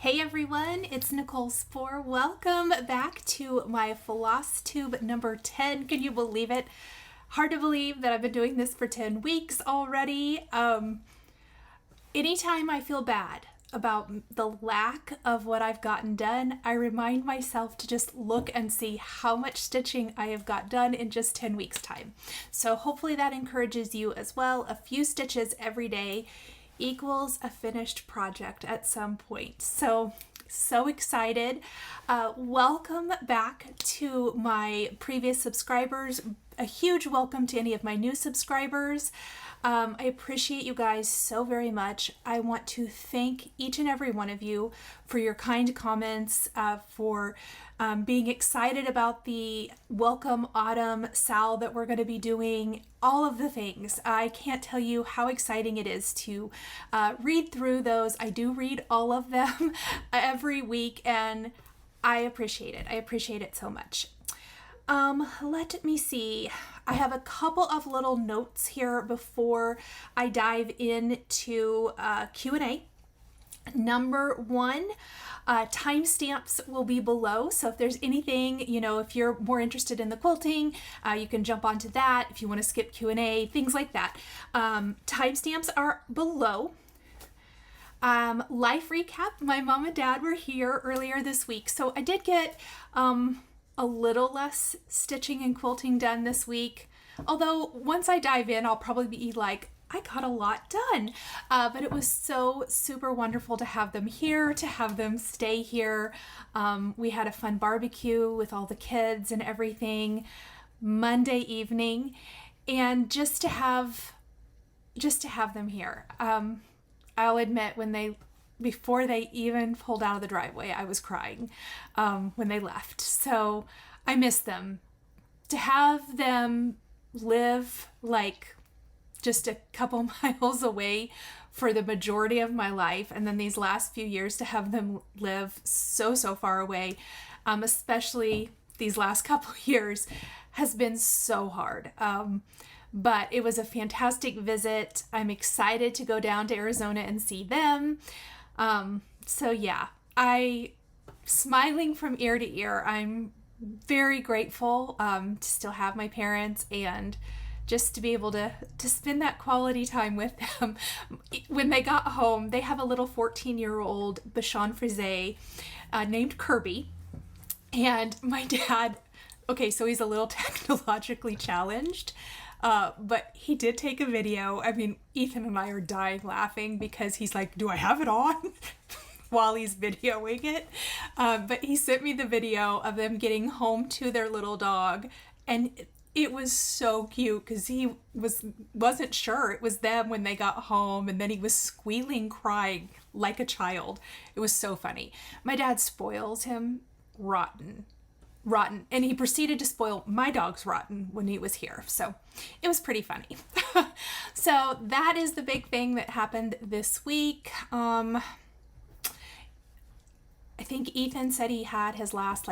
Hey everyone, it's Nichol Spohr. Welcome back to my Flosstube number 10. Can you believe it? Hard to believe that I've been doing this for 10 weeks already. Anytime I feel bad about the lack of what I've gotten done, I remind myself to just look and see how much stitching I have got done in just 10 weeks time. So hopefully that encourages you as well. A few stitches every day equals a finished project at some point. So excited. Welcome back to my previous subscribers. A huge welcome to any of my new subscribers. I appreciate you guys so very much. I want to thank each and every one of you for your kind comments, for being excited about the Welcome Autumn SAL that we're going to be doing, all of the things. I can't tell you how exciting it is to read through those. I do read all of them every week, and I appreciate it. I appreciate it so much. Let me see. I have a couple of little notes here before I dive into Q&A. Number one, timestamps will be below. So if there's anything, if you're more interested in the quilting, you can jump onto that. If you want to skip Q&A, things like that. Timestamps are below. Life recap. My mom and dad were here earlier this week. So I did get a little less stitching and quilting done this week. Although once I dive in, I'll probably be like, I got a lot done. But it was so super wonderful to have them here, to have them stay here. We had a fun barbecue with all the kids and everything Monday evening, and just to have them here. I'll admit, before they even pulled out of the driveway, I was crying when they left. So I miss them. To have them live like just a couple miles away for the majority of my life, and then these last few years to have them live so far away, especially these last couple years, has been so hard. But it was a fantastic visit. I'm excited to go down to Arizona and see them. So yeah, smiling from ear to ear. I'm very grateful to still have my parents and just to be able to spend that quality time with them. When they got home, they have a little 14-year-old Bichon Frise named Kirby. And my dad, okay, so he's a little technologically challenged. But he did take a video. I mean, Ethan and I are dying laughing because he's like, do I have it on? While he's videoing it. But he sent me the video of them getting home to their little dog. And it was so cute because he wasn't sure it was them when they got home. And then he was squealing, crying like a child. It was so funny. My dad spoils him rotten. And he proceeded to spoil my dog's rotten when he was here. So it was pretty funny. So that is the big thing that happened this week. I think Ethan said he had his last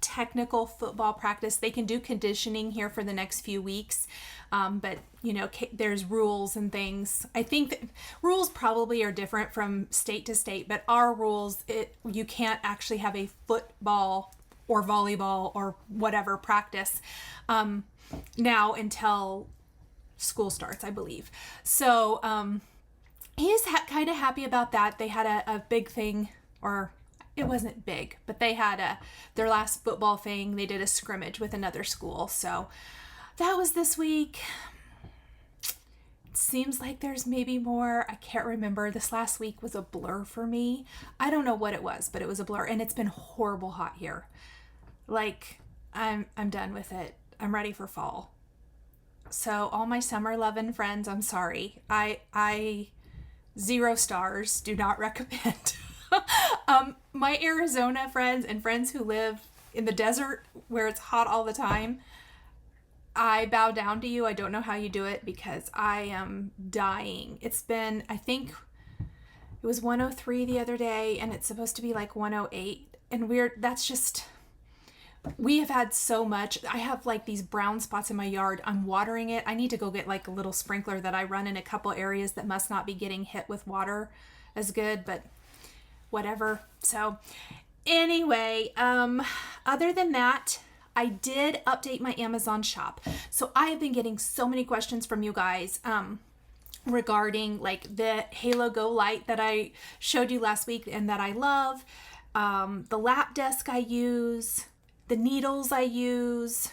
technical football practice. They can do conditioning here for the next few weeks. But there's rules and things. I think that rules probably are different from state to state, but our rules, you can't actually have a football or volleyball or whatever practice now until school starts, I believe. So he's kind of happy about that. They had a big thing, or it wasn't big, but they had their last football thing. They did a scrimmage with another school. So that was this week. It seems like there's maybe more. I can't remember. This last week was a blur for me. I don't know what it was, but it was a blur, and it's been horrible hot here. I'm done with it. I'm ready for fall. So all my summer loving friends, I'm sorry. I 0 stars, do not recommend. My Arizona friends and friends who live in the desert where it's hot all the time, I bow down to you. I don't know how you do it because I am dying. It's been, I think it was 103 the other day, and it's supposed to be 108. And we have had so much. I have these brown spots in my yard. I'm watering it. I need to go get a little sprinkler that I run in a couple areas that must not be getting hit with water as good. But whatever. So anyway, other than that, I did update my Amazon shop. So I have been getting so many questions from you guys regarding like the Halo Go light that I showed you last week and that I love, the lap desk I use, the needles I use.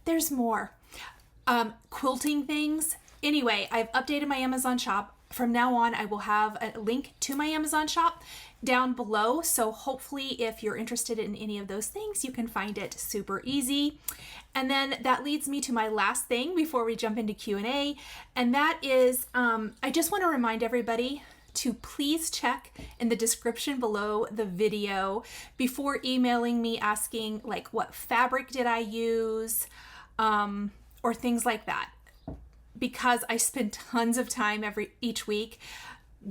There's more. Quilting things. Anyway, I've updated my Amazon shop. From now on, I will have a link to my Amazon shop down below. So hopefully if you're interested in any of those things, you can find it super easy. And then that leads me to my last thing before we jump into Q&A. And that is, I just want to remind everybody to please check in the description below the video before emailing me asking like what fabric did I use, or things like that. Because I spend tons of time each week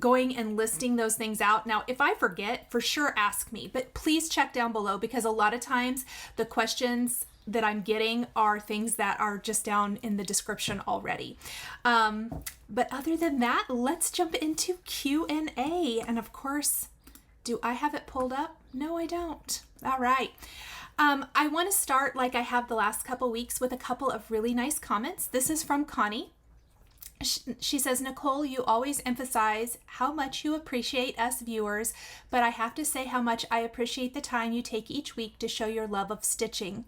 going and listing those things out. Now, if I forget, for sure ask me, but please check down below because a lot of times the questions that I'm getting are things that are just down in the description already. But other than that, let's jump into Q&A. And of course, do I have it pulled up? No, I don't. All right. I want to start like I have the last couple weeks with a couple of really nice comments. This is from Connie. She says, Nicole, you always emphasize how much you appreciate us viewers, but I have to say how much I appreciate the time you take each week to show your love of stitching.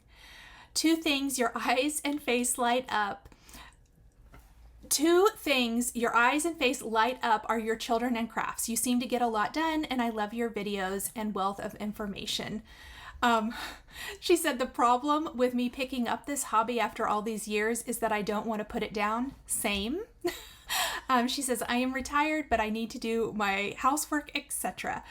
Two things your eyes and face light up. Two things your eyes and face light up are your children and crafts. You seem to get a lot done, and I love your videos and wealth of information. She said, the problem with me picking up this hobby after all these years is that I don't want to put it down. Same. She says, I am retired, but I need to do my housework, etc.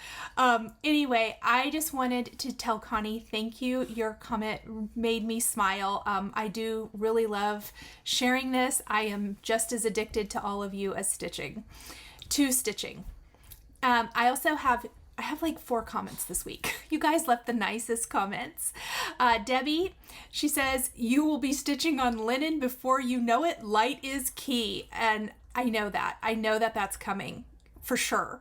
Anyway, I just wanted to tell Connie, thank you. Your comment made me smile. I do really love sharing this. I am just as addicted to all of you as stitching. I also have like 4 comments this week. You guys left the nicest comments. Debbie, she says, you will be stitching on linen before you know it. Light is key. And I know that. I know that that's coming for sure.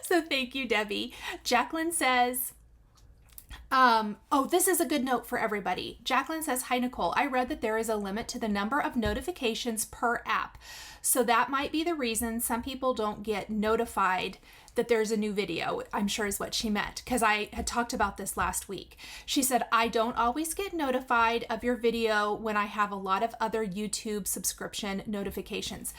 So thank you, Debbie. Jacqueline says, oh, this is a good note for everybody. Jacqueline says, hi, Nicole. I read that there is a limit to the number of notifications per app. So that might be the reason some people don't get notified that there's a new video, I'm sure is what she meant, because I had talked about this last week. She said, I don't always get notified of your video when I have a lot of other YouTube subscription notifications.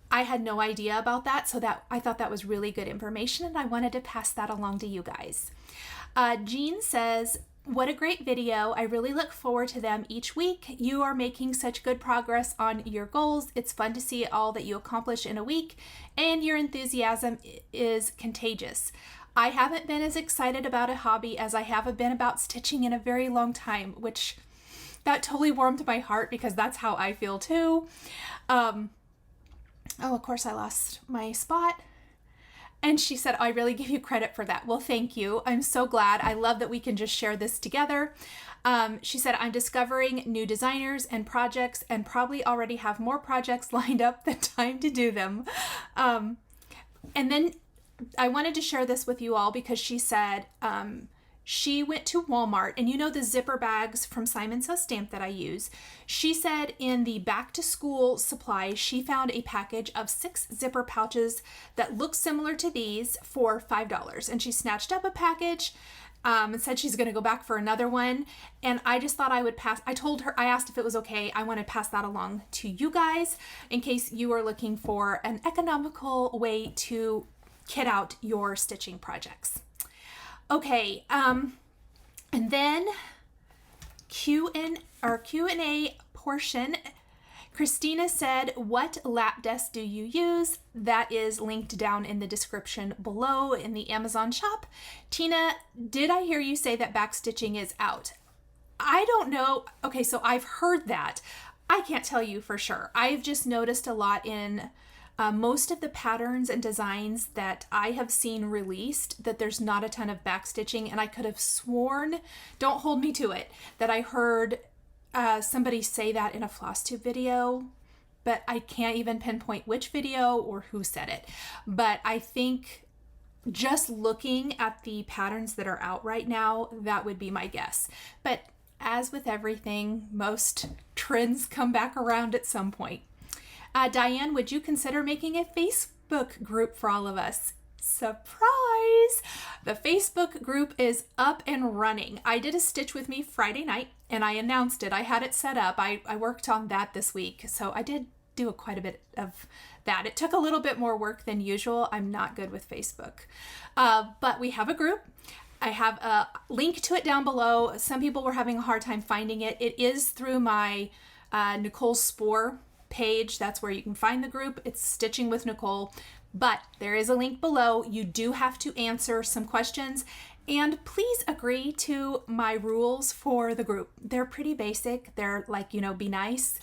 I had no idea about that, so that I thought that was really good information, and I wanted to pass that along to you guys. Jean says, what a great video. I really look forward to them each week. You are making such good progress on your goals. It's fun to see all that you accomplish in a week, and your enthusiasm is contagious. I haven't been as excited about a hobby as I have been about stitching in a very long time, which that totally warmed my heart because that's how I feel too. Oh, of course I lost my spot. And she said, I really give you credit for that. Well, thank you. I'm so glad. I love that we can just share this together. She said, I'm discovering new designers and projects and probably already have more projects lined up than time to do them. And then I wanted to share this with you all because she said, she went to Walmart, and you know the zipper bags from Simon Says Stamp that I use. She said in the back to school supplies, she found a package of 6 zipper pouches that look similar to these for $5. And she snatched up a package and said she's going to go back for another one. And I just thought I would pass. I told her, I asked if it was okay. I want to pass that along to you guys in case you are looking for an economical way to kit out your stitching projects. Okay, and then Q&A portion. Christina said, what lap desk do you use? That is linked down in the description below in the Amazon shop. Tina, did I hear you say that backstitching is out? I don't know. Okay, so I've heard that. I can't tell you for sure. I've just noticed a lot in most of the patterns and designs that I have seen released that there's not a ton of backstitching, and I could have sworn, don't hold me to it, that I heard somebody say that in a Flosstube video, but I can't even pinpoint which video or who said it. But I think just looking at the patterns that are out right now, that would be my guess. But as with everything, most trends come back around at some point. Diane, would you consider making a Facebook group for all of us? Surprise! The Facebook group is up and running. I did a Stitch With Me Friday night and I announced it. I had it set up. I worked on that this week. So I did do quite a bit of that. It took a little bit more work than usual. I'm not good with Facebook. But we have a group. I have a link to it down below. Some people were having a hard time finding it. It is through my Nichol Spohr page. That's where you can find the group. It's Stitching with Nichol. But there is a link below. You do have to answer some questions. And please agree to my rules for the group. They're pretty basic. They're like, be nice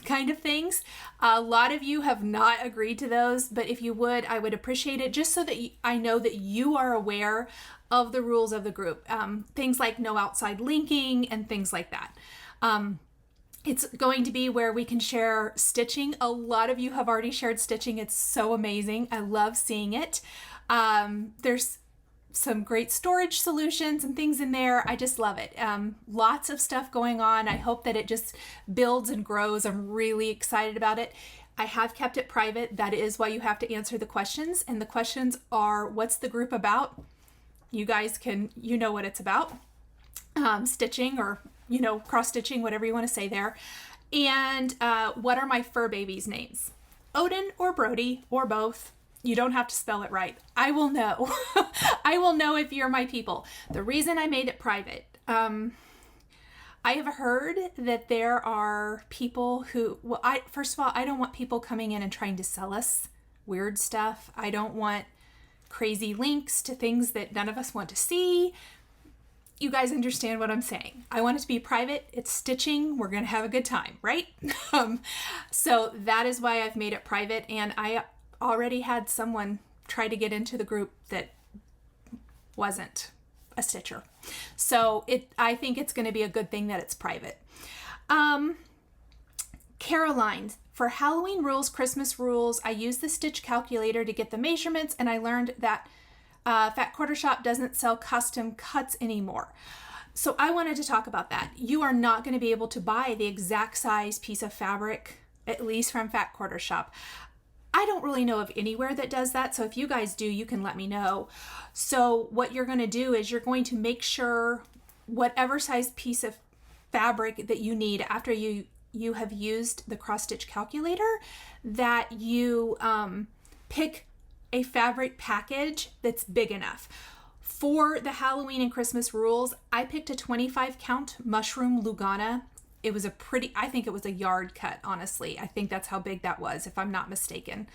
kind of things. A lot of you have not agreed to those, but if you would, I would appreciate it, just so that I know that you are aware of the rules of the group. Things like no outside linking and things like that. It's going to be where we can share stitching. A lot of you have already shared stitching. It's so amazing. I love seeing it. There's some great storage solutions and things in there. I just love it. Lots of stuff going on. I hope that it just builds and grows. I'm really excited about it. I have kept it private. That is why you have to answer the questions. And the questions are, what's the group about? You guys know what it's about. Stitching or, cross stitching, whatever you want to say there. And what are my fur babies' names? Odin or Brody or both. You don't have to spell it right. I will know. I will know if you're my people. The reason I made it private, I have heard that there are people who, first of all, I don't want people coming in and trying to sell us weird stuff. I don't want crazy links to things that none of us want to see. You guys understand what I'm saying. I want it to be private. It's stitching. We're going to have a good time, right? So that is why I've made it private. And I already had someone try to get into the group that wasn't a stitcher. So I think it's going to be a good thing that it's private. Caroline, for Halloween rules, Christmas rules, I use the stitch calculator to get the measurements, and I learned that Fat Quarter Shop doesn't sell custom cuts anymore. So I wanted to talk about that. You are not going to be able to buy the exact size piece of fabric, at least from Fat Quarter Shop. I don't really know of anywhere that does that. So if you guys do, you can let me know. So what you're going to do is you're going to make sure whatever size piece of fabric that you need after you have used the cross stitch calculator, that you pick a fabric package that's big enough. For the Halloween and Christmas rules, I picked a 25 count mushroom Lugana. It was I think it was a yard cut, honestly. I think that's how big that was, if I'm not mistaken.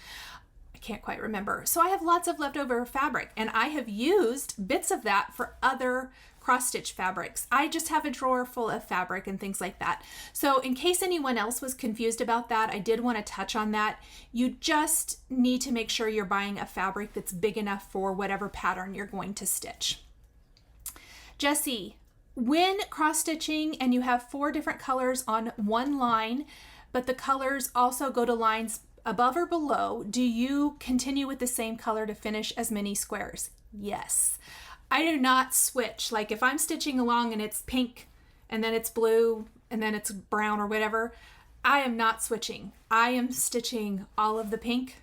I can't quite remember. So I have lots of leftover fabric, and I have used bits of that for other cross-stitch fabrics. I just have a drawer full of fabric and things like that. So in case anyone else was confused about that, I did want to touch on that. You just need to make sure you're buying a fabric that's big enough for whatever pattern you're going to stitch. Jessie, when cross-stitching and you have 4 different colors on one line, but the colors also go to lines above or below, do you continue with the same color to finish as many squares? Yes. I do not switch. Like if I'm stitching along and it's pink and then it's blue and then it's brown or whatever, I am not switching. I am stitching all of the pink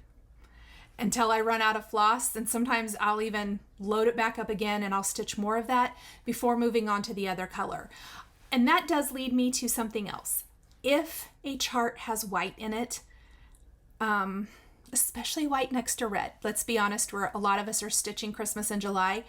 until I run out of floss, and sometimes I'll even load it back up again and I'll stitch more of that before moving on to the other color. And that does lead me to something else. If a chart has white in it, especially white next to red, let's be honest, where a lot of us are stitching Christmas in July,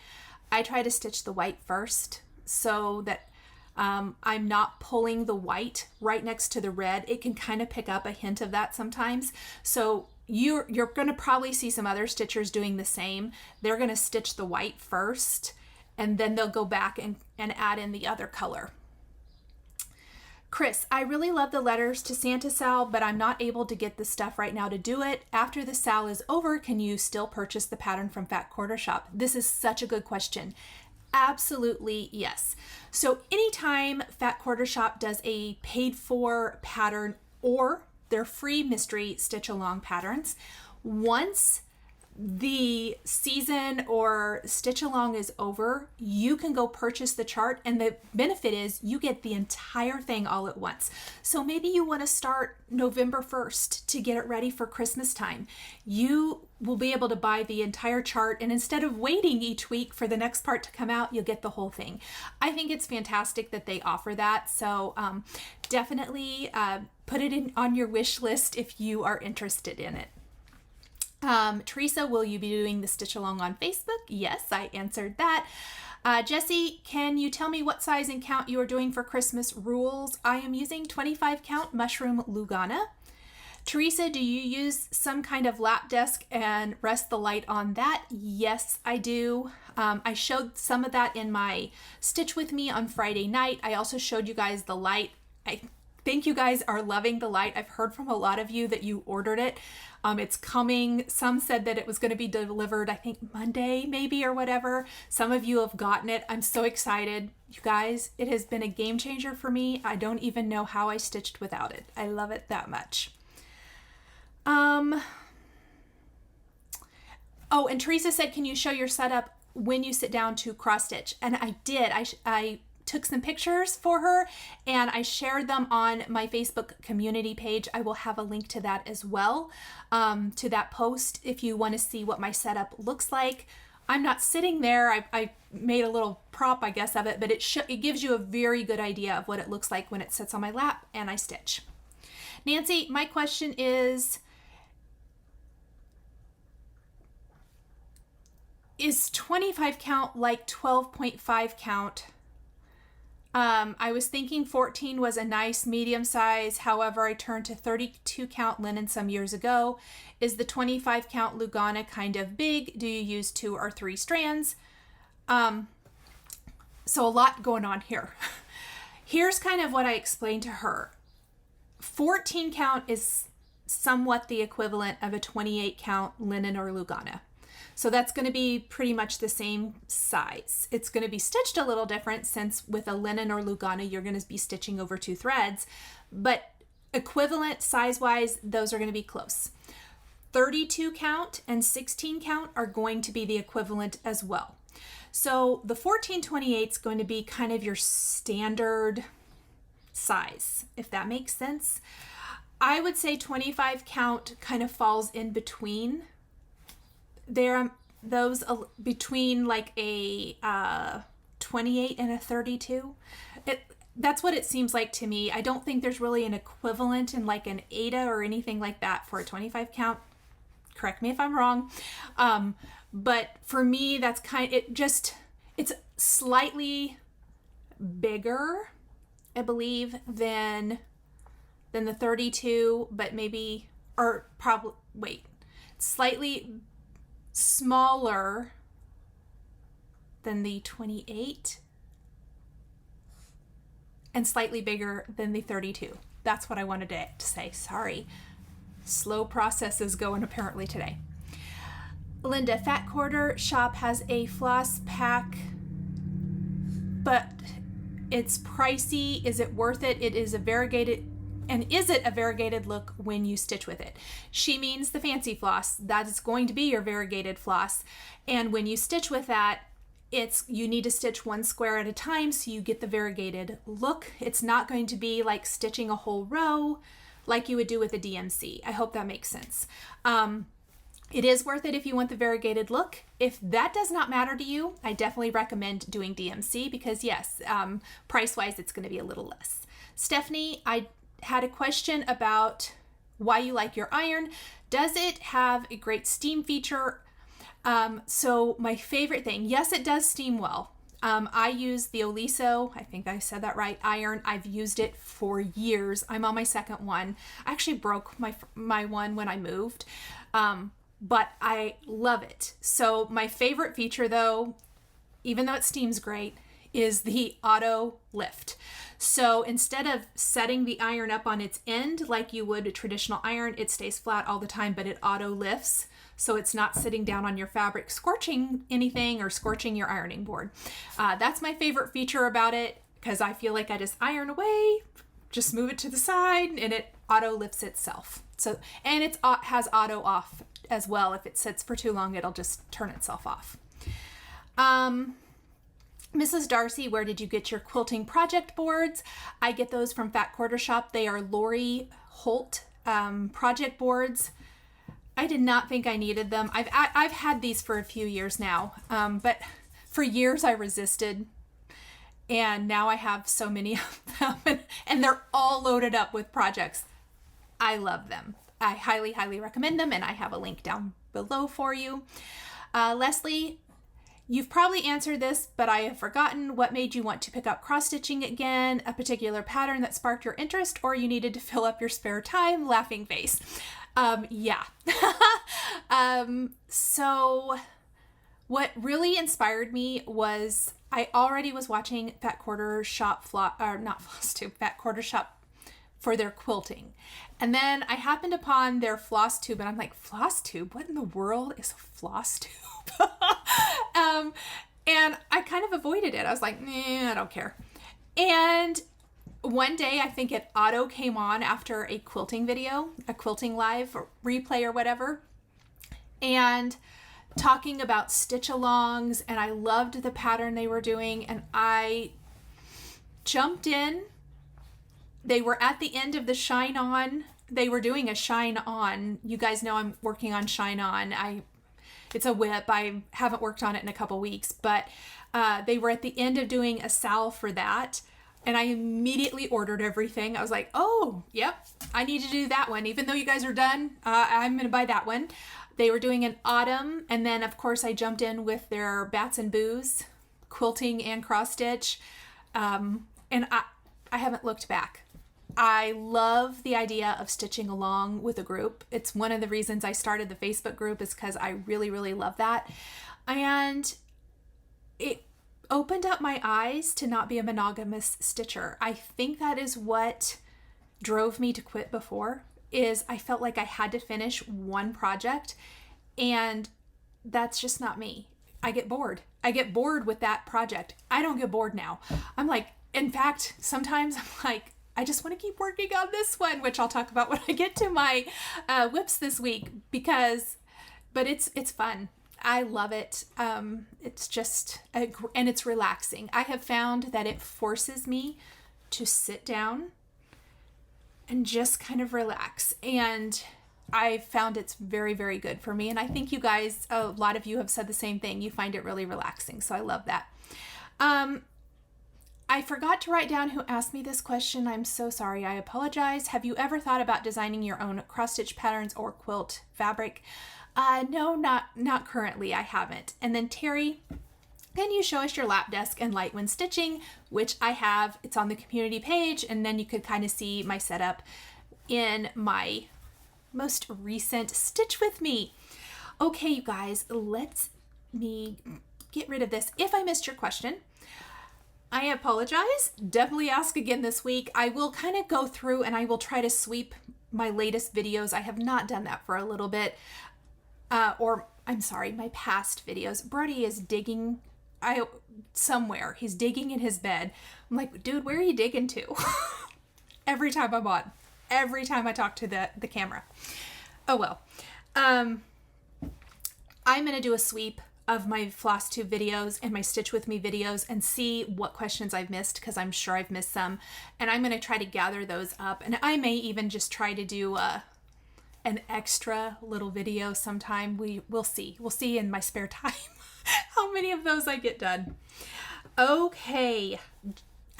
I try to stitch the white first so that I'm not pulling the white right next to the red. It can kind of pick up a hint of that sometimes. So you're going to probably see some other stitchers doing the same. They're going to stitch the white first, and then they'll go back and add in the other color. Chris, I really love the letters to Santa Sal, but I'm not able to get the stuff right now to do it. After the sal is over, can you still purchase the pattern from Fat Quarter Shop? This is such a good question. Absolutely, yes. So anytime Fat Quarter Shop does a paid for pattern or their free mystery stitch along patterns, once the season or stitch along is over, you can go purchase the chart, and the benefit is you get the entire thing all at once. So maybe you want to start November 1st to get it ready for Christmas time. You will be able to buy the entire chart, and instead of waiting each week for the next part to come out, you'll get the whole thing. I think it's fantastic that they offer that. So definitely put it on your wish list if you are interested in it. Teresa, will you be doing the stitch along on Facebook? Yes, I answered that. Jessie, can you tell me what size and count you are doing for Christmas rules? I am using 25 count mushroom Lugana. Teresa, do you use some kind of lap desk and rest the light on that? Yes, I do. I showed some of that in my Stitch With Me on Friday night. I also showed you guys the light. I think you guys are loving the light. I've heard from a lot of you that you ordered it. It's coming. Some said that it was going to be delivered, I think Monday maybe or whatever. Some of you have gotten it. I'm so excited. You guys, it has been a game changer for me. I don't even know how I stitched without it. I love it that much. Oh, and Teresa said, can you show your setup when you sit down to cross stitch? And I did. I took some pictures for her and I shared them on my Facebook community page. I will have a link to that as well, to that post if you want to see what my setup looks like. I'm not sitting there. I made a little prop, I guess, of it, but it gives you a very good idea of what it looks like when it sits on my lap and I stitch. Nancy, my question is 25 count like 12.5 count? I was thinking 14 was a nice medium size. However, I turned to 32 count linen some years ago. Is the 25 count Lugana kind of big? Do you use 2 or 3 strands? So a lot going on here. Here's kind of what I explained to her. 14 count is somewhat the equivalent of a 28 count linen or Lugana. So that's going to be pretty much the same size. It's going to be stitched a little different since with a linen or Lugana, you're going to be stitching over 2 threads, but equivalent size-wise, those are going to be close. 32 count and 16 count are going to be the equivalent as well. So the 1428 is going to be kind of your standard size, if that makes sense. I would say 25 count kind of falls in between. There, those between like a 28 and a 32. That's what it seems like to me. I don't think there's really an equivalent in like an Ada or anything like that for a 25 count. Correct me if I'm wrong. But for me, that's it's slightly bigger, I believe, than the 32, but maybe, or probably, wait, slightly smaller than the 28 and slightly bigger than the 32. That's what I wanted to say. Sorry. Slow processes going apparently today. Linda, Fat Quarter Shop has a floss pack, but it's pricey. Is it worth it? It is a variegated. And is it a variegated look when you stitch with it? She means the fancy floss. That is going to be your variegated floss. And when you stitch with that, you need to stitch 1 square at a time so you get the variegated look. It's not going to be like stitching a whole row like you would do with a DMC. I hope that makes sense. It is worth it if you want the variegated look. If that does not matter to you, I definitely recommend doing DMC because yes, price-wise, it's going to be a little less. Stephanie, I had a question about why you like your iron. Does it have a great steam feature? So my favorite thing, yes, it does steam well. I use the Oliso, I think I said that right, iron. I've used it for years. I'm on my second one. I actually broke my one when I moved, but I love it. So my favorite feature though, even though it steams great, is the auto lift. So instead of setting the iron up on its end like you would a traditional iron, it stays flat all the time, but it auto lifts. So it's not sitting down on your fabric, scorching anything or scorching your ironing board. That's my favorite feature about it because I feel like I just iron away, just move it to the side and it auto lifts itself. So, and it has auto off as well. If it sits for too long, it'll just turn itself off. Mrs. Darcy, where did you get your quilting project boards? I get those from Fat Quarter Shop. They are Lori Holt project boards. I did not think I needed them. I've had these for a few years now, but for years I resisted, and now I have so many of them, and they're all loaded up with projects. I love them. I highly, highly recommend them, and I have a link down below for you. Leslie, you've probably answered this, but I have forgotten. What made you want to pick up cross-stitching again? A particular pattern that sparked your interest, or you needed to fill up your spare time? Laughing face. Yeah. So what really inspired me was I already was watching Fat Quarter Shop, not Flosstube, Fat Quarter Shop for their quilting. And then I happened upon their Flosstube, and I'm like, Flosstube? What in the world is a Flosstube? And I kind of avoided it. I was like, I don't care. And one day, I think it auto came on after a quilting video, a quilting live or replay or whatever, and talking about stitch alongs, and I loved the pattern they were doing, and I jumped in. They were at the end of the Shine On. They were doing a Shine On. You guys know I'm working on Shine On. It's a whip. I haven't worked on it in a couple weeks, but they were at the end of doing a salve for that. And I immediately ordered everything. I was like, oh, yep, I need to do that one. Even though you guys are done, I'm going to buy that one. They were doing an autumn. And then, of course, I jumped in with their Bats and Booze, quilting and cross stitch. And I haven't looked back. I love the idea of stitching along with a group. It's one of the reasons I started the Facebook group, is because I really, really love that. And it opened up my eyes to not be a monogamous stitcher. I think that is what drove me to quit before, is I felt like I had to finish one project, and that's just not me. I get bored. I get bored with that project. I don't get bored now. I'm like, in fact, sometimes I'm like, I just want to keep working on this one, which I'll talk about when I get to my WIPS this week, but it's fun. I love it. It's just, and it's relaxing. I have found that it forces me to sit down and just kind of relax. And I found it's very, very good for me. And I think you guys, a lot of you have said the same thing. You find it really relaxing. So I love that. I forgot to write down who asked me this question. I'm so sorry. I apologize. Have you ever thought about designing your own cross-stitch patterns or quilt fabric? No, not currently. I haven't. And then Terry, can you show us your lap desk and light when stitching? Which I have. It's on the community page, and then you could kind of see my setup in my most recent Stitch With Me. Okay, you guys, let me get rid of this. If I missed your question, I apologize. Definitely ask again this week. I will kind of go through and I will try to sweep my latest videos. I have not done that for a little bit. My past videos. Brody is digging somewhere. He's digging in his bed. I'm like, dude, where are you digging to? Every time I'm on. Every time I talk to the camera. Oh well. I'm going to do a sweep of my Flosstube videos and my Stitch With Me videos and see what questions I've missed, because I'm sure I've missed some. And I'm going to try to gather those up. And I may even just try to do an extra little video sometime. We'll see. We'll see in my spare time how many of those I get done. Okay.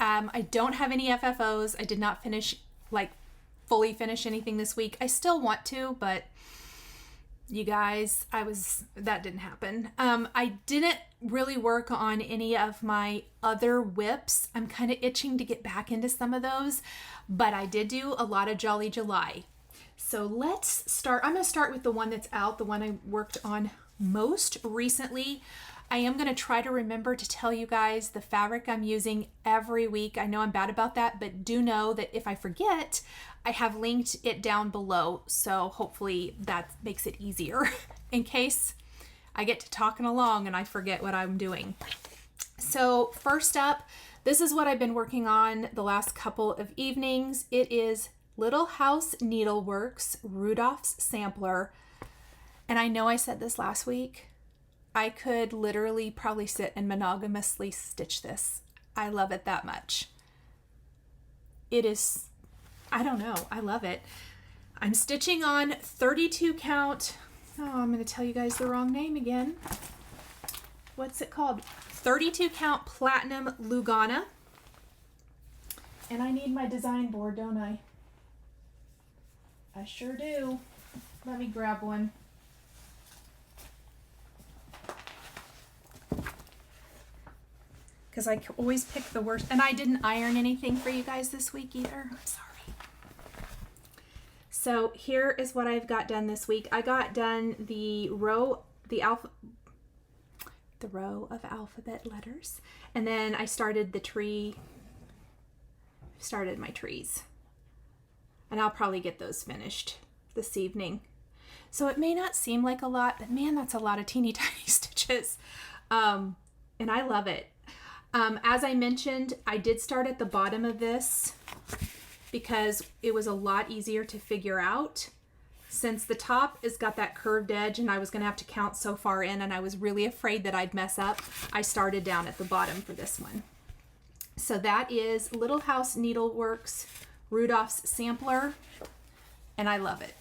I don't have any FFOs. I did not fully finish anything this week. I still want to, but you guys, that didn't happen. I didn't really work on any of my other WIPs. I'm kind of itching to get back into some of those, but I did do a lot of Jolly July. So let's start. I'm going to start with the one that's out, the one I worked on most recently. I am going to try to remember to tell you guys the fabric I'm using every week. I know I'm bad about that, but do know that if I forget, I have linked it down below. So hopefully that makes it easier in case I get to talking along and I forget what I'm doing. So first up, this is what I've been working on the last couple of evenings. It is Little House Needleworks Rudolph's Sampler. And I know I said this last week. I could literally probably sit and monogamously stitch this. I love it that much. It is, I don't know, I love it. I'm stitching on 32 count. Oh, I'm going to tell you guys the wrong name again. What's it called? 32 count Platinum Lugana. And I need my design board, don't I? I sure do. Let me grab one. Because I always pick the worst. And I didn't iron anything for you guys this week either. I'm sorry. So here is what I've got done this week. I got done the row of alphabet letters. And then I started my trees. And I'll probably get those finished this evening. So it may not seem like a lot, but man, that's a lot of teeny tiny stitches. And I love it. As I mentioned, I did start at the bottom of this because it was a lot easier to figure out. Since the top has got that curved edge and I was going to have to count so far in and I was really afraid that I'd mess up, I started down at the bottom for this one. So that is Little House Needleworks Rudolph's Sampler, and I love it.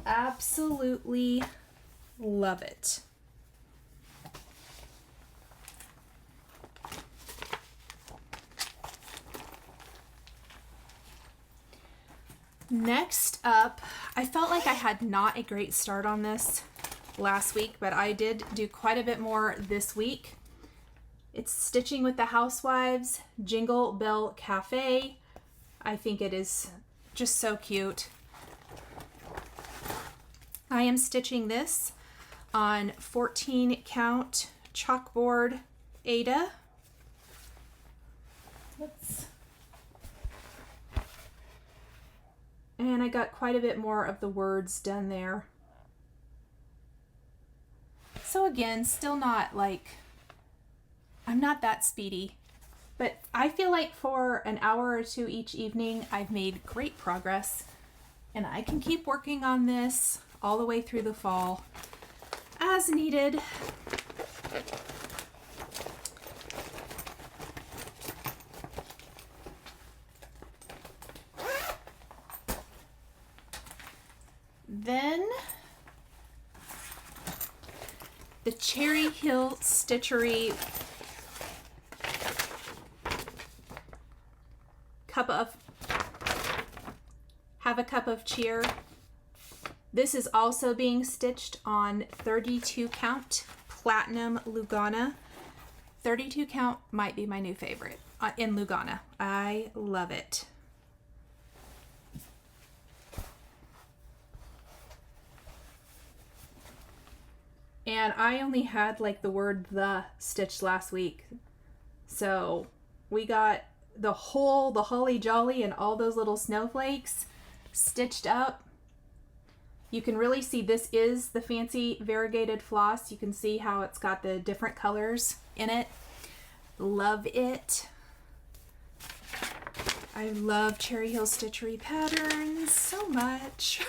Absolutely love it. Next up, I felt like I had not a great start on this last week, but I did do quite a bit more this week. It's Stitching with the Housewives Jingle Bell Cafe. I think it is just so cute. I am stitching this on 14 count chalkboard Ada. And I got quite a bit more of the words done there. So again, still not like, I'm not that speedy, but I feel like for an hour or two each evening, I've made great progress, and I can keep working on this all the way through the fall as needed. Then the Cherry Hill Stitchery Have a Cup of Cheer. This is also being stitched on 32 count Platinum Lugana. 32 count might be my new favorite in Lugana. I love it. And I only had like the word "the" stitched last week. So we got the holly jolly and all those little snowflakes stitched up. You can really see this is the fancy variegated floss. You can see how it's got the different colors in it. Love it. I love Cherry Hill Stitchery patterns so much.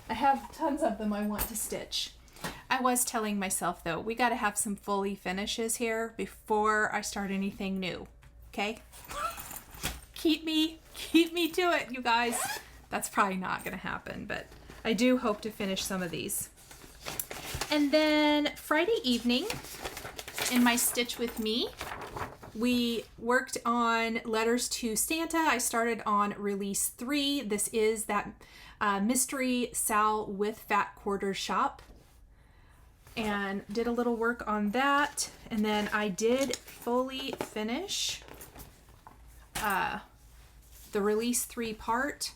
I have tons of them I want to stitch. I was telling myself though, we got to have some fully finishes here before I start anything new. Okay? Keep me to it, you guys. That's probably not going to happen, but I do hope to finish some of these. And then Friday evening in my Stitch With Me, we worked on letters to Santa. I started on release 3. This is that Mystery Sal with Fat Quarter Shop. And did a little work on that. And then I did fully finish the release 3 part.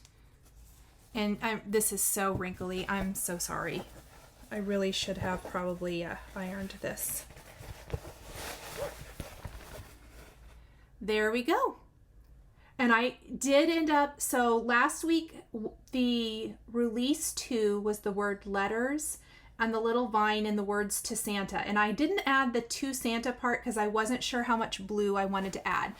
And this is so wrinkly. I'm so sorry. I really should have probably ironed this. There we go. And I did end up, so last week the release 2 was the word letters and the little vine and the words to Santa. And I didn't add the to Santa part because I wasn't sure how much blue I wanted to add.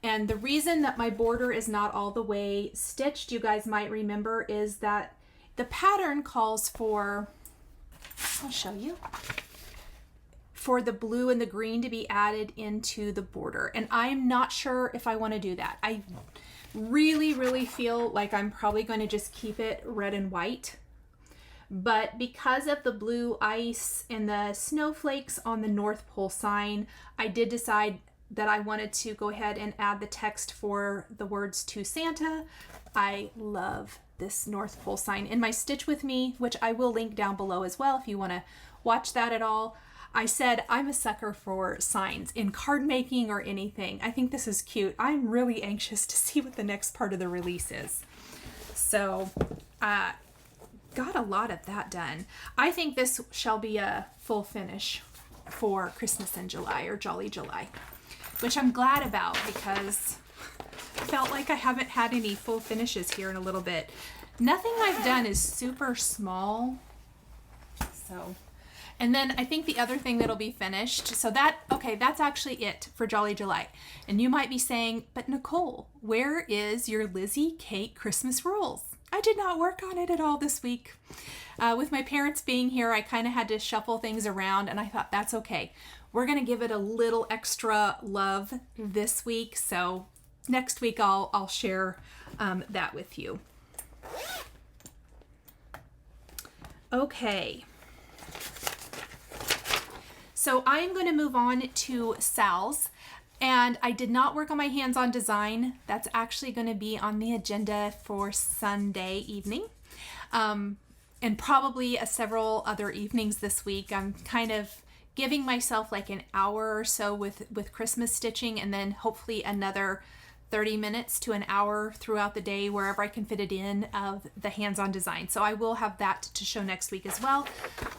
And the reason that my border is not all the way stitched, you guys might remember, is that the pattern calls for, I'll show you, for the blue and the green to be added into the border. And I'm not sure if I want to do that. I really feel like I'm probably going to just keep it red and white. But because of the blue ice and the snowflakes on the North Pole sign, I did decide that I wanted to go ahead and add the text for the words to Santa. I love this North Pole sign. In my Stitch With Me, which I will link down below as well if you want to watch that at all, I said I'm a sucker for signs in card making or anything. I think this is cute. I'm really anxious to see what the next part of the release is. So, got a lot of that done. I think this shall be a full finish for Christmas in July, or Jolly July, which I'm glad about because I felt like I haven't had any full finishes here in a little bit. Nothing I've done is super small. So, and then I think the other thing that'll be finished, so that, okay, that's actually it for Jolly July. And you might be saying, but Nicole, where is your Lizzie Kate Christmas rules? I did not work on it at all this week. With my parents being here, I kind of had to shuffle things around, and I thought that's okay. We're going to give it a little extra love this week, so next week I'll share that with you. Okay. So I'm going to move on to Sal's, and I did not work on my hands-on design. That's actually going to be on the agenda for Sunday evening, and probably several other evenings this week. I'm kind of giving myself like an hour or so with Christmas stitching, and then hopefully another 30 minutes to an hour throughout the day, wherever I can fit it in, of the hands-on design. So I will have that to show next week as well.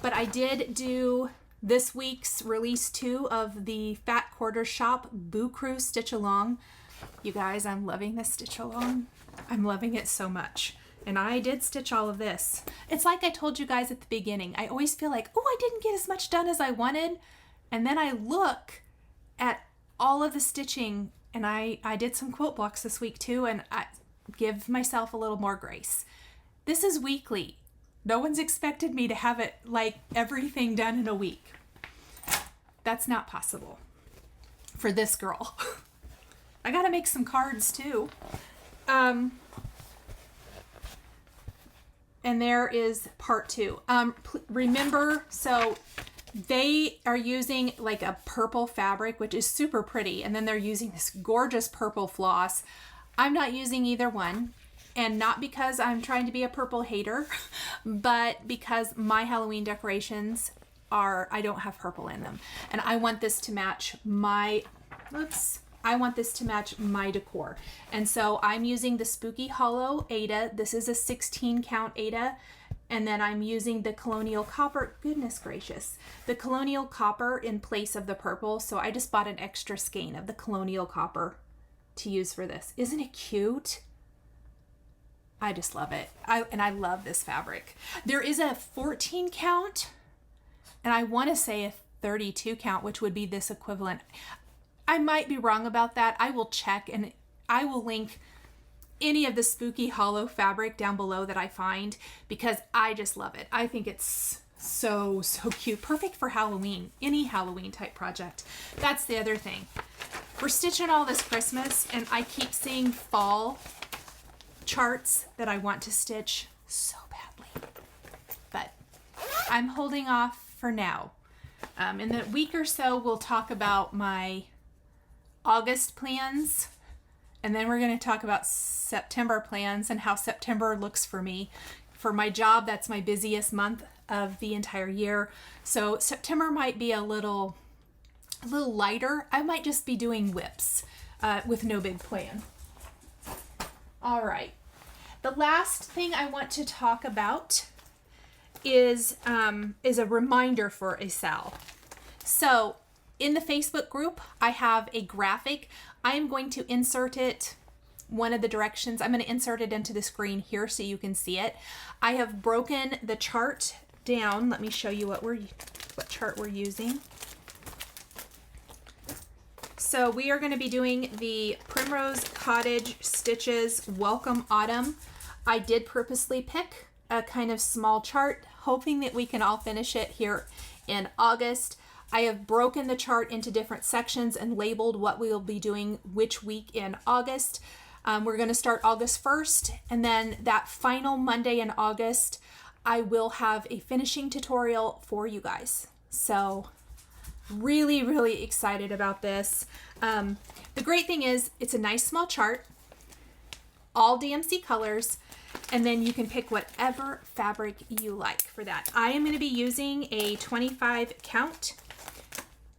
But I did do this week's release 2 of the Fat Quarter Shop Boo Crew Stitch Along. You guys, I'm loving this stitch along. I'm loving it so much. And I did stitch all of this. It's like I told you guys at the beginning. I always feel like, oh, I didn't get as much done as I wanted. And then I look at all of the stitching, and I did some quilt blocks this week too, and I give myself a little more grace. This is weekly. No one's expected me to have it like everything done in a week. That's not possible for this girl. I gotta make some cards too. And there is part 2. Remember, so they are using like a purple fabric, which is super pretty. And then they're using this gorgeous purple floss. I'm not using either one. And not because I'm trying to be a purple hater, but because my Halloween decorations I don't have purple in them. And I want this to match my decor. And so I'm using the Spooky Hollow Ada. This is a 16 count Ada. And then I'm using the Colonial Copper. Goodness gracious. The Colonial Copper in place of the purple. So I just bought an extra skein of the Colonial Copper to use for this. Isn't it cute? I just love it. I love this fabric. There is a 14 count, and I want to say a 32 count, which would be this equivalent. I might be wrong about that. I will check, and I will link any of the Spooky Hollow fabric down below that I find, because I just love it. I think it's so cute. Perfect for Halloween, any Halloween type project. That's the other thing. We're stitching all this Christmas, and I keep seeing fall charts that I want to stitch so badly, but I'm holding off for now. In a week or so, we'll talk about my August plans, and then we're going to talk about September plans and how September looks for me. For my job, that's my busiest month of the entire year. So September might be a little lighter. I might just be doing WIPS with no big plan. All right. The last thing I want to talk about is a reminder for a Sal. So in the Facebook group, I have a graphic. I am going to insert it one of the directions. I'm going to insert it into the screen here so you can see it. I have broken the chart down. Let me show you what chart we're using. so we are going to be doing the Primrose Cottage Stitches Welcome Autumn. I did purposely pick a kind of small chart, hoping that we can all finish it here in August. I have broken the chart into different sections and labeled what we will be doing which week in August. We're going to start August 1st, and then that final Monday in August, I will have a finishing tutorial for you guys. So really, really excited about this. The great thing is it's a nice small chart, all DMC colors, and then you can pick whatever fabric you like for that. I am going to be using a 25 count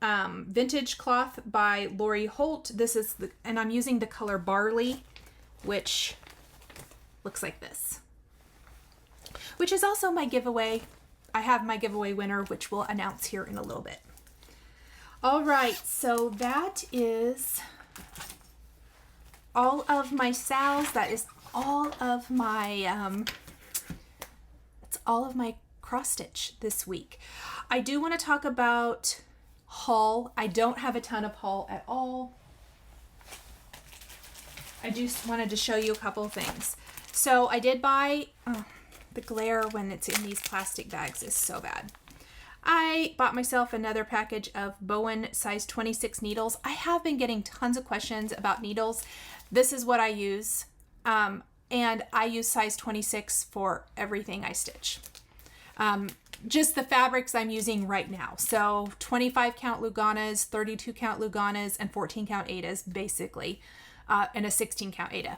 vintage cloth by Lori Holt. And I'm using the color Barley, which looks like this, which is also my giveaway. I have my giveaway winner, which we'll announce here in a little bit. All right, so that is all of my sals. That is all of my that's all of my cross stitch this week. I do want to talk about haul. I don't have a ton of haul at all. I just wanted to show you a couple of things. So I did buy, the glare when it's in these plastic bags is so bad. I bought myself another package of Bowen size 26 needles. I have been getting tons of questions about needles. This is what I use. And I use size 26 for everything I stitch. Just the fabrics I'm using right now. So 25 count Luganas, 32 count Luganas, and 14 count Aidas basically. And a 16 count Aida.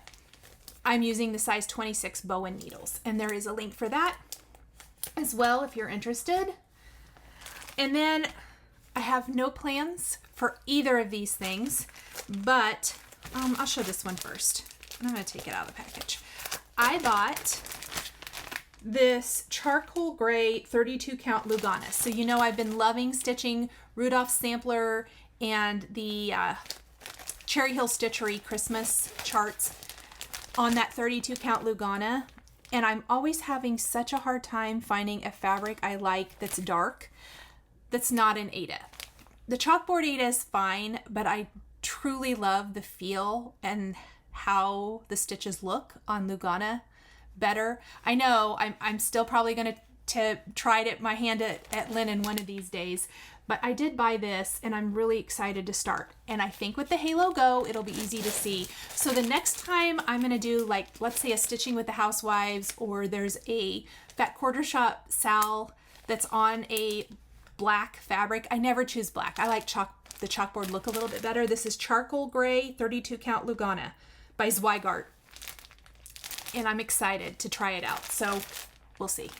I'm using the size 26 Bowen needles, and there is a link for that as well if you're interested. And then I have no plans for either of these things, but I'll show this one first. I'm going to take it out of the package. I bought this charcoal gray 32 count Lugana. So you know I've been loving stitching Rudolph Sampler and the Cherry Hill Stitchery Christmas charts on that 32 count Lugana, and I'm always having such a hard time finding a fabric I like that's dark, that's not an Aida. The chalkboard Aida is fine, but I truly love the feel and how the stitches look on Lugana better. I know I'm still probably going to try it my hand at linen one of these days, but I did buy this and I'm really excited to start. And I think with the Halo Go, it'll be easy to see. So the next time I'm going to do, like, let's say a Stitching with the Housewives, or there's a Fat Quarter Shop Sal that's on a black fabric. I never choose black. I like the chalkboard look a little bit better. This is charcoal gray 32 count Lugana by Zweigart. And I'm excited to try it out. So we'll see.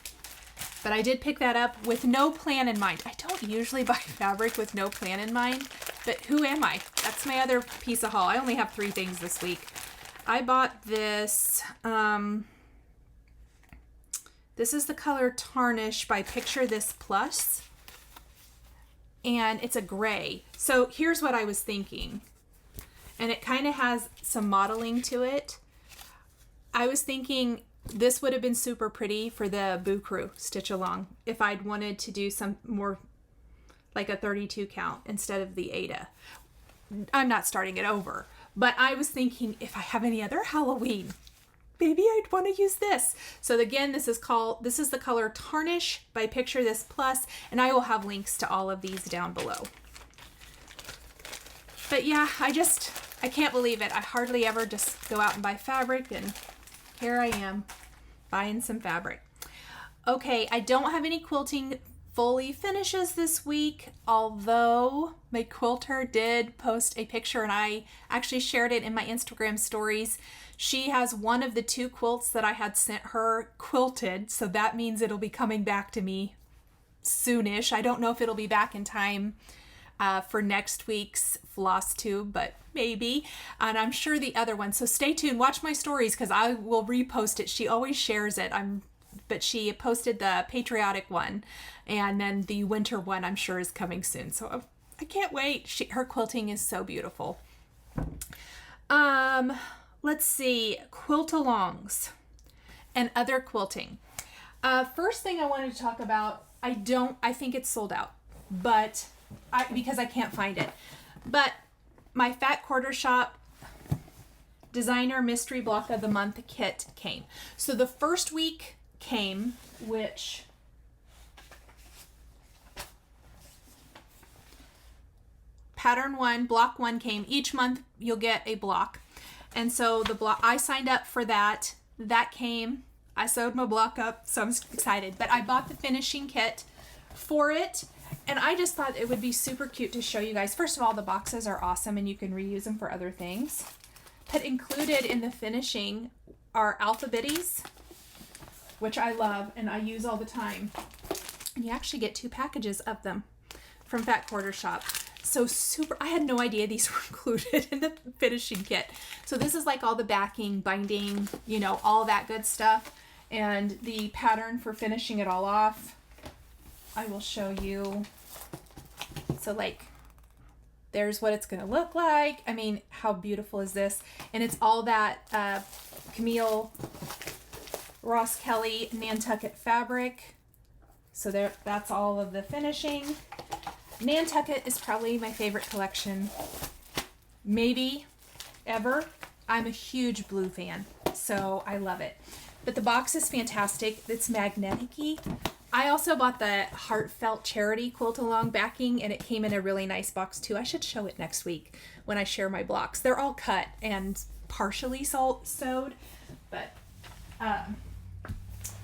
But I did pick that up with no plan in mind. I don't usually buy fabric with no plan in mind, but who am I? That's my other piece of haul. I only have 3 things this week. I bought this, this is the color Tarnish by Picture This Plus, and it's a gray. So here's what I was thinking, and it kind of has some modeling to it. I was thinking this would have been super pretty for the Boo Crew stitch along if I'd wanted to do some more like a 32 count instead of the Aida. I'm not starting it over, but I was thinking if I have any other Halloween, maybe I'd want to use this. So again, this is the color Tarnish by Picture This Plus, and I will have links to all of these down below. But yeah, I can't believe it. I hardly ever just go out and buy fabric, and here I am buying some fabric. Okay, I don't have any quilting fully finishes this week, although my quilter did post a picture and I actually shared it in my Instagram stories. She has one of the 2 quilts that I had sent her quilted, so that means it'll be coming back to me soonish. I don't know if it'll be back in time for next week's Flosstube, but maybe. And I'm sure the other one. So stay tuned. Watch my stories because I will repost it. She always shares it. But she posted the patriotic one, and then the winter one I'm sure is coming soon. So I can't wait. Her quilting is so beautiful. Let's see, quilt-alongs and other quilting. First thing I wanted to talk about, I think it's sold out, but because I can't find it. But my Fat Quarter Shop Designer Mystery Block of the Month kit came. So the first week came, which pattern 1, block 1 came. Each month you'll get a block. And so the block, I signed up for that. That came. I sewed my block up, so I'm excited. But I bought the finishing kit for it, and I just thought it would be super cute to show you guys. First of all, the boxes are awesome, and you can reuse them for other things. But included in the finishing are alphabetties, which I love and I use all the time. And you actually get 2 packages of them from Fat Quarter Shop. So super, I had no idea these were included in the finishing kit. So this is like all the backing, binding, you know, all that good stuff. And the pattern for finishing it all off, I will show you. So like, there's what it's going to look like. I mean, how beautiful is this? And it's all that Camille Ross Kelly Nantucket fabric. So there, that's all of the finishing. Nantucket is probably my favorite collection, maybe ever. I'm a huge blue fan, so I love it. But the box is fantastic. It's magnetic-y. I also bought the Heartfelt Charity quilt-along backing, and it came in a really nice box too. I should show it next week when I share my blocks. They're all cut and partially sewed, but I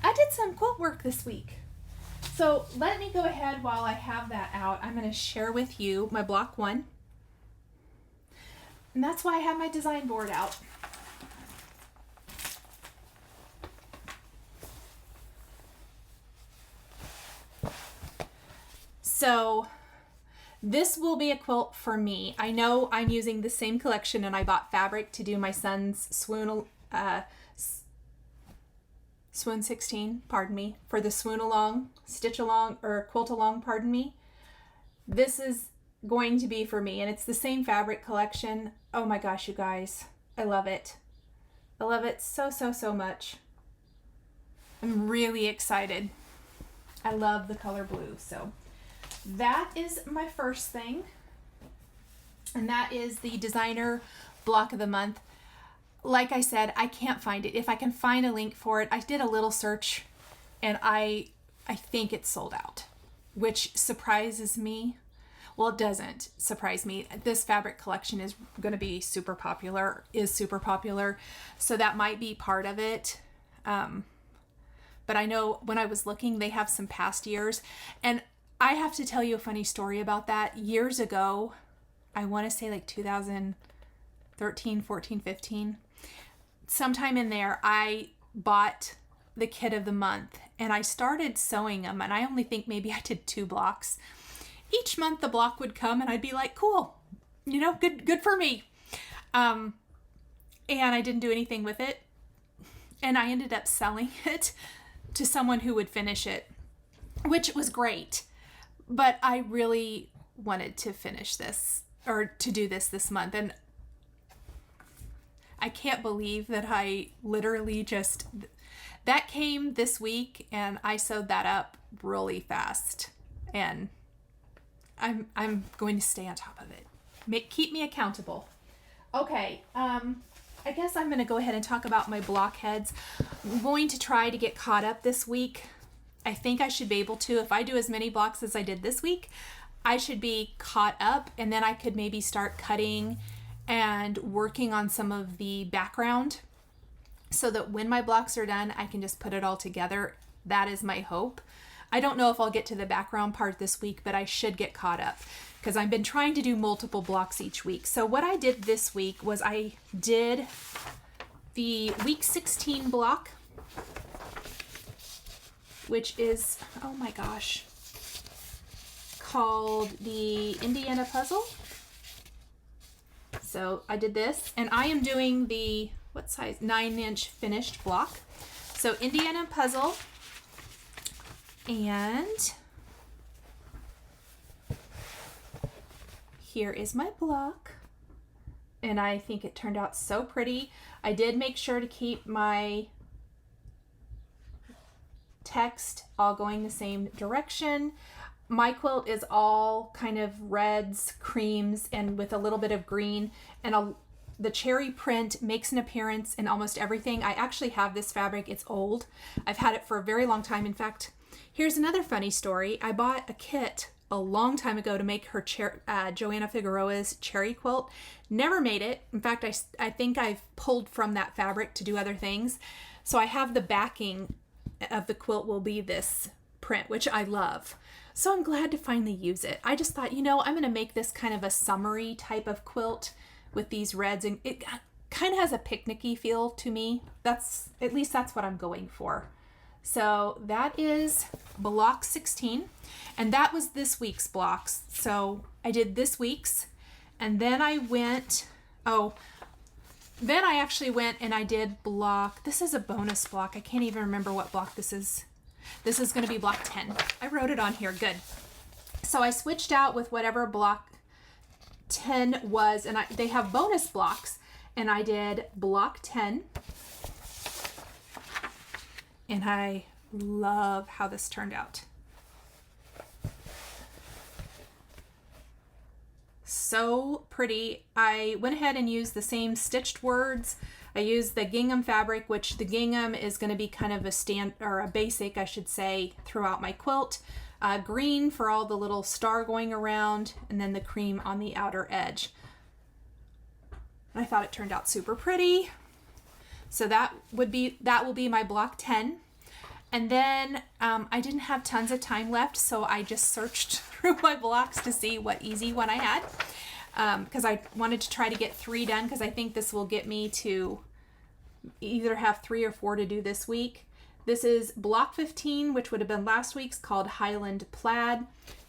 did some quilt work this week. So let me go ahead while I have that out. I'm going to share with you my block 1. And that's why I have my design board out. So this will be a quilt for me. I know I'm using the same collection, and I bought fabric to do my son's Swoon 16, pardon me, for the swoon along, stitch along, or quilt along, pardon me. This is going to be for me, and it's the same fabric collection. Oh my gosh, you guys, I love it. I love it so, so, so much. I'm really excited. I love the color blue. So that is my first thing, and that is the designer block of the month. Like I said, I can't find it. If I can find a link for it, I did a little search, and I think it's sold out, which surprises me. Well, it doesn't surprise me. This fabric collection is going to be super popular, so that might be part of it. But I know when I was looking, they have some past years, and I have to tell you a funny story about that. Years ago, I want to say like 2013, 14, 15, sometime in there, I bought the kit of the month, and I started sewing them, and I only think maybe I did 2 blocks. Each month the block would come, and I'd be like, cool, you know, good for me. And I didn't do anything with it, and I ended up selling it to someone who would finish it, which was great. But I really wanted to finish this, or to do this month, and I can't believe that I literally just, that came this week, and I sewed that up really fast, and I'm going to stay on top of it. Keep me accountable. Okay, I guess I'm going to go ahead and talk about my blockheads. I'm going to try to get caught up this week. I think I should be able to. If I do as many blocks as I did this week, I should be caught up, and then I could maybe start cutting and working on some of the background so that when my blocks are done, I can just put it all together. That is my hope. I don't know if I'll get to the background part this week, but I should get caught up because I've been trying to do multiple blocks each week. So what I did this week was I did the week 16 block, which is, oh my gosh, called the Indiana Puzzle. So I did this, and I am doing the, what size, 9-inch finished block. So Indiana Puzzle, and here is my block, and I think it turned out so pretty. I did make sure to keep my text all going the same direction. my quilt is all kind of reds, creams, and with a little bit of green, and the cherry print makes an appearance in almost everything. I actually have this fabric. It's old. I've had it for a very long time. In fact, here's another funny story. I bought a kit a long time ago to make her Joanna Figueroa's cherry quilt. Never made it. In fact, I think I've pulled from that fabric to do other things. So I have the backing of the quilt will be this print, which I love. So I'm glad to finally use it. I just thought, I'm going to make this kind of a summery type of quilt with these reds, and it kind of has a picnicky feel to me. At least that's what I'm going for. So that is block 16, and that was this week's blocks. So I did this week's, and then I actually went and I did block, this is a bonus block. I can't even remember what block this is. This is going to be block 10. I wrote it on here. Good. So I switched out with whatever block 10 was, and they have bonus blocks, and I did block 10, and I love how this turned out. So pretty. I went ahead and used the same stitched words. I used the gingham fabric, which the gingham is going to be kind of a basic, I should say, throughout my quilt. Green for all the little star going around, and then the cream on the outer edge. I thought it turned out super pretty. So that will be my block 10. And then I didn't have tons of time left, so I just searched through my blocks to see what easy one I had, because I wanted to try to get 3 done, because I think this will get me to either have 3 or 4 to do this week. This is block 15, which would have been last week's, called Highland Plaid.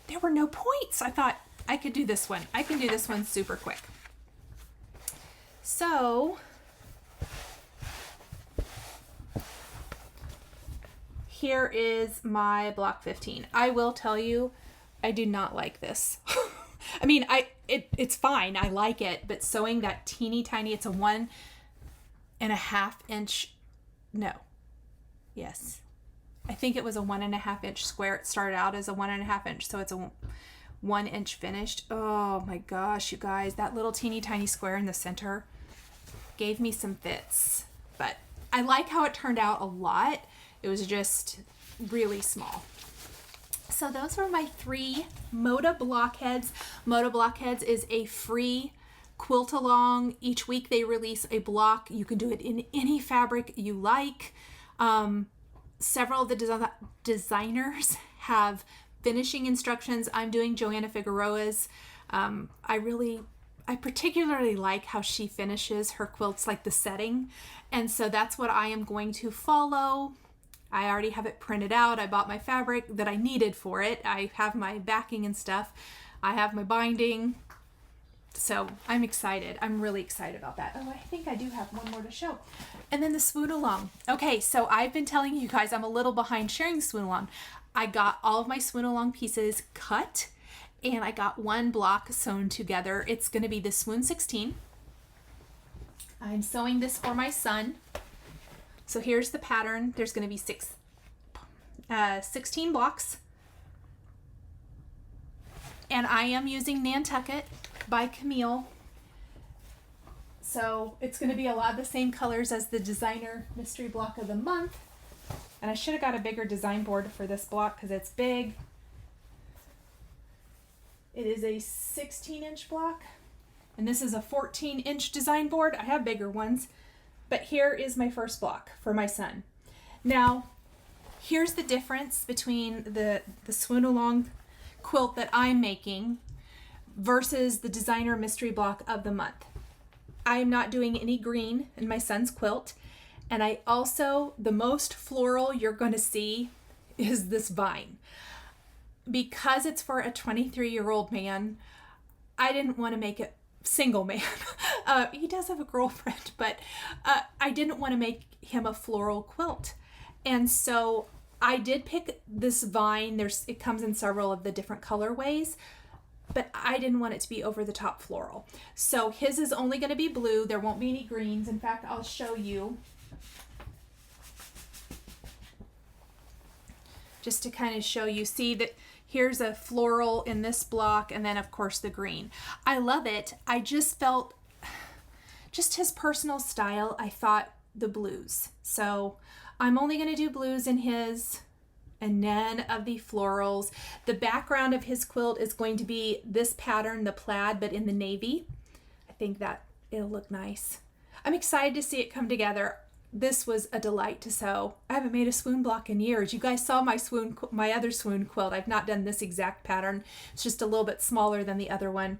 There were no points. I thought I could do this one. I can do this one super quick. So here is my block 15. I will tell you, I do not like this. I mean, it's fine. I like it, but sewing that teeny tiny, it's a 1.5 inch, no. Yes. I think it was a 1.5 inch square. It started out as a 1.5 inch, so it's a 1 inch finished. Oh my gosh, you guys, that little teeny tiny square in the center gave me some fits, but I like how it turned out a lot. It was just really small. So those were my 3 Moda blockheads. Moda blockheads is a free quilt along. Each week they release a block. You can do it in any fabric you like. Several of the designers have finishing instructions. I'm doing Joanna Figueroa's. I particularly like how she finishes her quilts, like the setting. And so that's what I am going to follow. I already have it printed out. I bought my fabric that I needed for it. I have my backing and stuff. I have my binding. So I'm excited. I'm really excited about that. Oh, I think I do have one more to show. And then the swoon along. Okay, so I've been telling you guys I'm a little behind sharing the swoon along. I got all of my swoon along pieces cut, and I got 1 block sewn together. It's going to be the swoon 16. I'm sewing this for my son. So here's the pattern. There's going to be 16 blocks. And I am using Nantucket by Camille. So it's going to be a lot of the same colors as the designer mystery block of the month. And I should have got a bigger design board for this block because it's big. It is a 16-inch block, and this is a 14-inch design board. I have bigger ones, but here is my first block for my son. Now, here's the difference between the swoon along quilt that I'm making versus the designer mystery block of the month. I am not doing any green in my son's quilt, and I also, the most floral you're going to see is this vine. Because it's for a 23-year-old man, I didn't want to make it single man. He does have a girlfriend, but I didn't want to make him a floral quilt. And so I did pick this vine. It comes in several of the different colorways, but I didn't want it to be over the top floral. So his is only going to be blue. There won't be any greens. In fact, I'll show you. just to kind of show you. See that here's a floral in this block, and then of course the green. I love it. I just felt just his personal style. I thought the blues. So I'm only going to do blues in his, and none of the florals. The background of his quilt is going to be this pattern, the plaid, but in the navy. I think that it'll look nice. I'm excited to see it come together. This was a delight to sew. I haven't made a swoon block in years. You guys saw my other swoon quilt. I've not done this exact pattern. It's just a little bit smaller than the other one,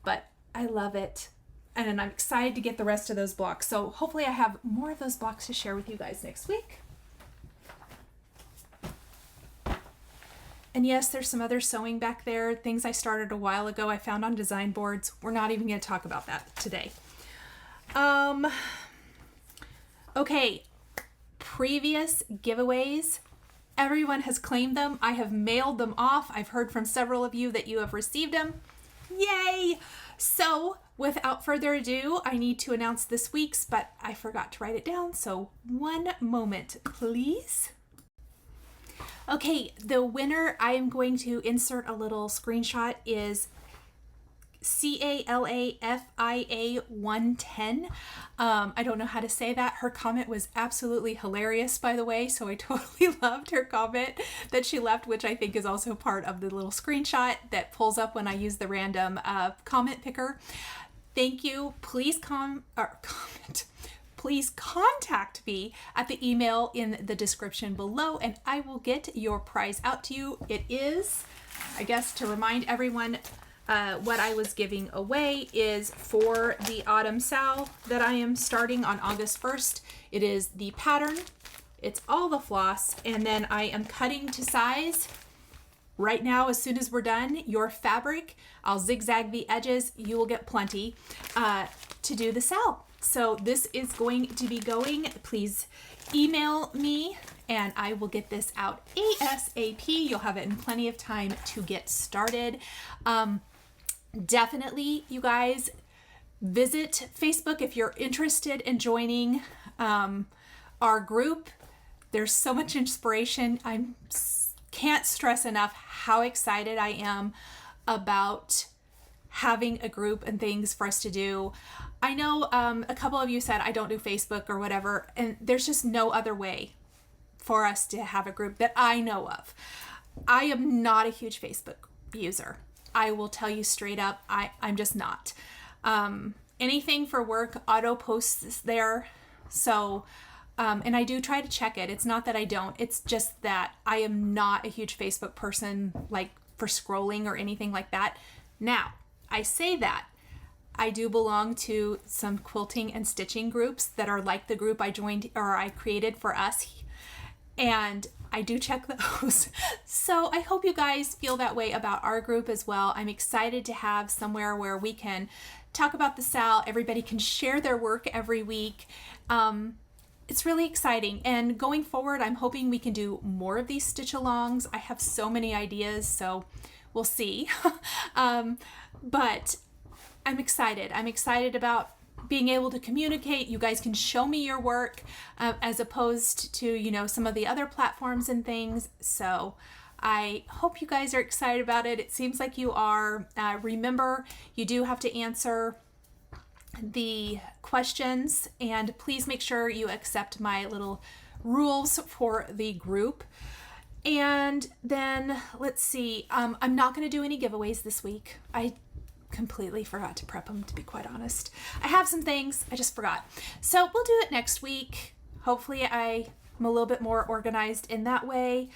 but I love it. And I'm excited to get the rest of those blocks. So hopefully I have more of those blocks to share with you guys next week. And yes, there's some other sewing back there, things I started a while ago I found on design boards. We're not even going to talk about that today. Okay, previous giveaways, everyone has claimed them. I have mailed them off. I've heard from several of you that you have received them. Yay! So without further ado, I need to announce this week's, but I forgot to write it down. So one moment, please. Okay, the winner, I am going to insert a little screenshot, is CALAFIA 110. I don't know how to say that. Her comment was absolutely hilarious, by the way, so I totally loved her comment that she left, which I think is also part of the little screenshot that pulls up when I use the random comment picker. Thank you. Please please contact me at the email in the description below, and I will get your prize out to you. It is, I guess, to remind everyone, what I was giving away is for the autumn sal that I am starting on August 1st. It is the pattern, it's all the floss, and then I am cutting to size. Right now, as soon as we're done, your fabric, I'll zigzag the edges, you will get plenty to do the sal. So this is going to be going. Please email me and I will get this out ASAP. You'll have it in plenty of time to get started. Definitely, you guys, visit Facebook if you're interested in joining our group. There's so much inspiration. I can't stress enough how excited I am about having a group and things for us to do. I know a couple of you said I don't do Facebook or whatever, and there's just no other way for us to have a group that I know of. I am not a huge Facebook user. I will tell you straight up, I'm just not. Anything for work, auto posts there. So, and I do try to check it. It's not that I don't. It's just that I am not a huge Facebook person, like for scrolling or anything like that. Now, I say that I do belong to some quilting and stitching groups that are like the group I joined or I created for us, and I do check those. So I hope you guys feel that way about our group as well. I'm excited to have somewhere where we can talk about the sal. Everybody can share their work every week. It's really exciting, and going forward I'm hoping we can do more of these stitch alongs. I have so many ideas, so we'll see. But I'm excited. I'm excited about being able to communicate. You guys can show me your work as opposed to, you know, some of the other platforms and things. So I hope you guys are excited about it. It seems like you are. Remember, you do have to answer the questions, and please make sure you accept my little rules for the group. And then let's see, I'm not going to do any giveaways this week. I completely forgot to prep them, to be quite honest. I have some things, I just forgot. So we'll do it next week. Hopefully I'm a little bit more organized in that way.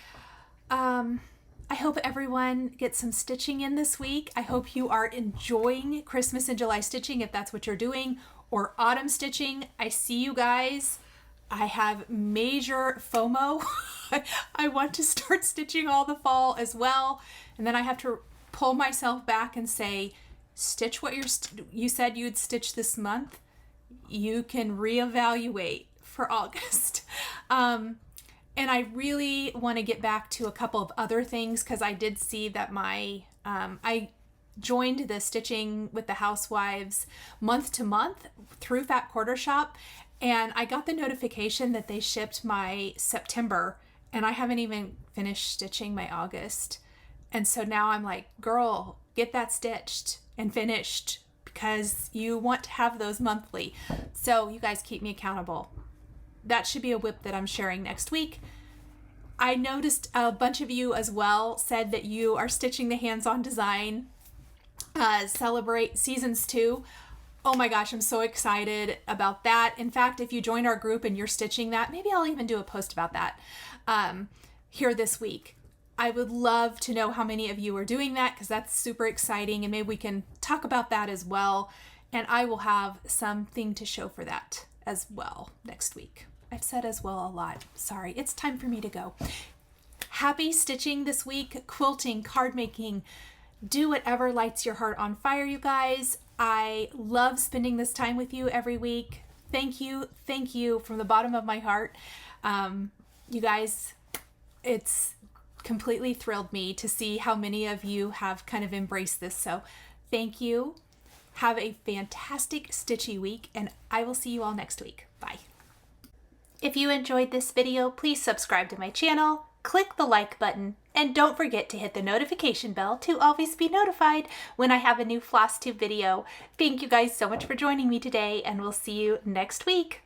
I hope everyone gets some stitching in this week. I hope you are enjoying Christmas and July stitching if that's what you're doing, or autumn stitching. I see you guys. I have major FOMO. I want to start stitching all the fall as well. And then I have to pull myself back and say, stitch what you said you'd stitch this month. You can reevaluate for August. And I really want to get back to a couple of other things, because I did see that I joined the Stitching with the Housewives month to month through Fat Quarter Shop, and I got the notification that they shipped my September and I haven't even finished stitching my August. And so now I'm like, girl, get that stitched and finished because you want to have those monthly. So you guys keep me accountable. That should be a WIP that I'm sharing next week. I noticed a bunch of you as well said that you are stitching the hands-on design Celebrate Seasons 2. Oh my gosh, I'm so excited about that. In fact, if you join our group and you're stitching that, maybe I'll even do a post about that here this week. I would love to know how many of you are doing that because that's super exciting, and maybe we can talk about that as well. And I will have something to show for that as well next week. I've said as well a lot. Sorry, it's time for me to go. Happy stitching this week, quilting, card making. Do whatever lights your heart on fire, you guys. I love spending this time with you every week. Thank you from the bottom of my heart. You guys, it's completely thrilled me to see how many of you have kind of embraced this. So thank you. Have a fantastic stitchy week, and I will see you all next week. Bye. If you enjoyed this video, please subscribe to my channel, click the like button, and don't forget to hit the notification bell to always be notified when I have a new Flosstube video. Thank you guys so much for joining me today, and we'll see you next week.